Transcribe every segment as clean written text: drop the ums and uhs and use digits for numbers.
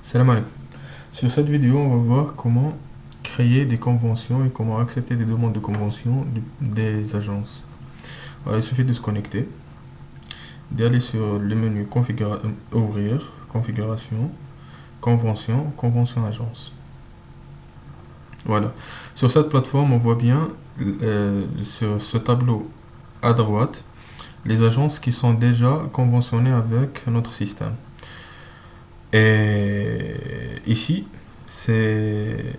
Salam alaikum. Sur cette vidéo, on va voir comment créer des conventions et comment accepter des demandes de convention des agences. Alors, il suffit de se connecter, d'aller sur le menu Ouvrir, Configuration, Convention, Convention Agence. Voilà. Sur cette plateforme, on voit bien sur ce tableau à droite les agences qui sont déjà conventionnées avec notre système. Et ici, c'est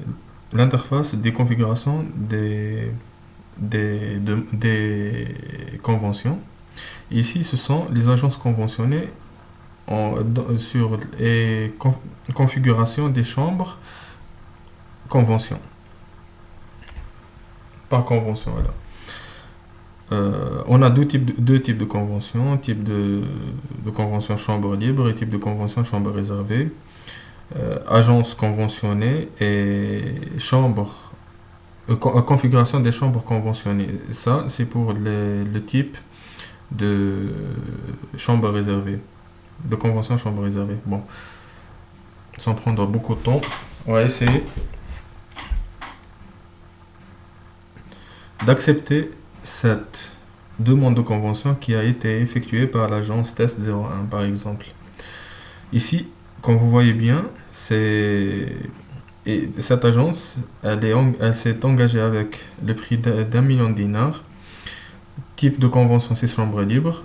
l'interface des configurations des conventions. Ici, ce sont les agences conventionnées sur les configurations des chambres convention. Par convention, voilà. On a deux types de conventions, type de convention chambre libre et type de convention chambre réservée. Agence conventionnée et configuration des chambres conventionnées. Ça, c'est pour le type de chambre réservée, de convention chambre réservée. Bon, sans prendre beaucoup de temps, on va essayer d'accepter cette demande de convention qui a été effectuée par l'agence Test 01 par exemple. Ici, comme vous voyez bien, cette agence, elle s'est engagée avec le prix d'1 million de dinars. Type de convention, c'est chambre libre.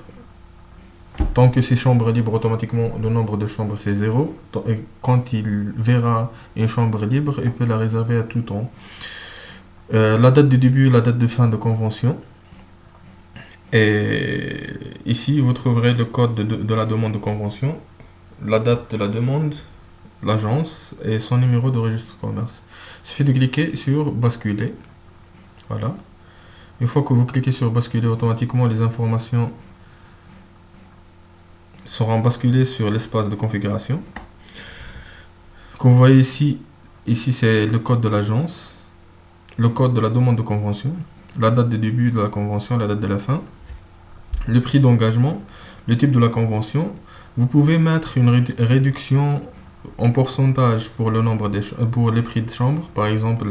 Tant que c'est chambre libre, automatiquement, le nombre de chambres, c'est 0. Et quand il verra une chambre libre, il peut la réserver à tout temps. La date de début et la date de fin de convention. Et ici, vous trouverez le code de la demande de convention, la date de la demande, l'agence et son numéro de registre commerce. Il suffit de cliquer sur basculer. Voilà. Une fois que vous cliquez sur basculer, automatiquement les informations seront basculées sur l'espace de configuration. Comme vous voyez ici c'est le code de l'agence, le code de la demande de convention, la date de début de la convention, la date de la fin, le prix d'engagement, le type de la convention. Vous pouvez mettre une réduction en pourcentage pour le nombre pour les prix de chambre. Par exemple,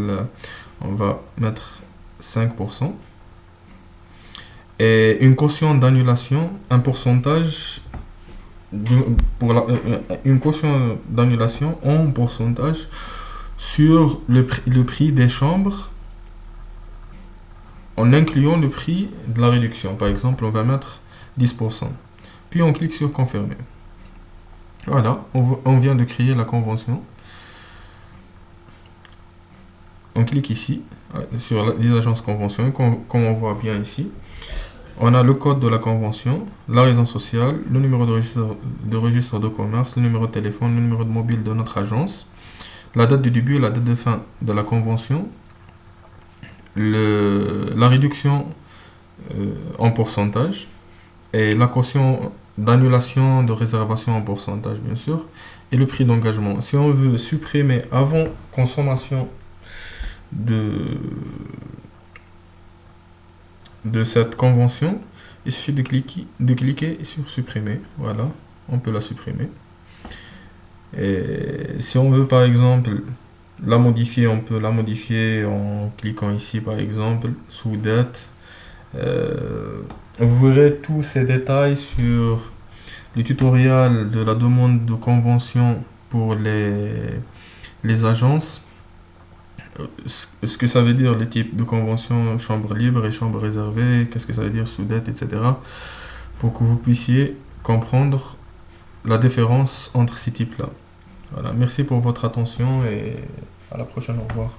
on va mettre 5%. Et une caution d'annulation, un pourcentage une caution d'annulation en pourcentage sur le prix des chambres en incluant le prix de la réduction. Par exemple, on va mettre 10%. Puis on clique sur confirmer. Voilà, on vient de créer la convention. On clique ici sur les agences conventionnées, comme on voit bien ici. On a le code de la convention, la raison sociale, le numéro de registre de commerce, le numéro de téléphone, le numéro de mobile de notre agence, la date de début et la date de fin de la convention, la réduction en pourcentage et la caution d'annulation de réservation en pourcentage, bien sûr, et le prix d'engagement. Si on veut supprimer avant consommation de cette convention, il suffit de cliquer sur supprimer. Voilà, on peut la supprimer. Et si on veut par exemple la modifier, on peut la modifier en cliquant ici par exemple sous date. Vous verrez tous ces détails sur le tutoriel de la demande de convention pour les agences. Ce que ça veut dire les types de convention, chambre libre et chambre réservée, qu'est-ce que ça veut dire sous dette, etc. Pour que vous puissiez comprendre la différence entre ces types-là. Voilà, merci pour votre attention et à la prochaine, au revoir.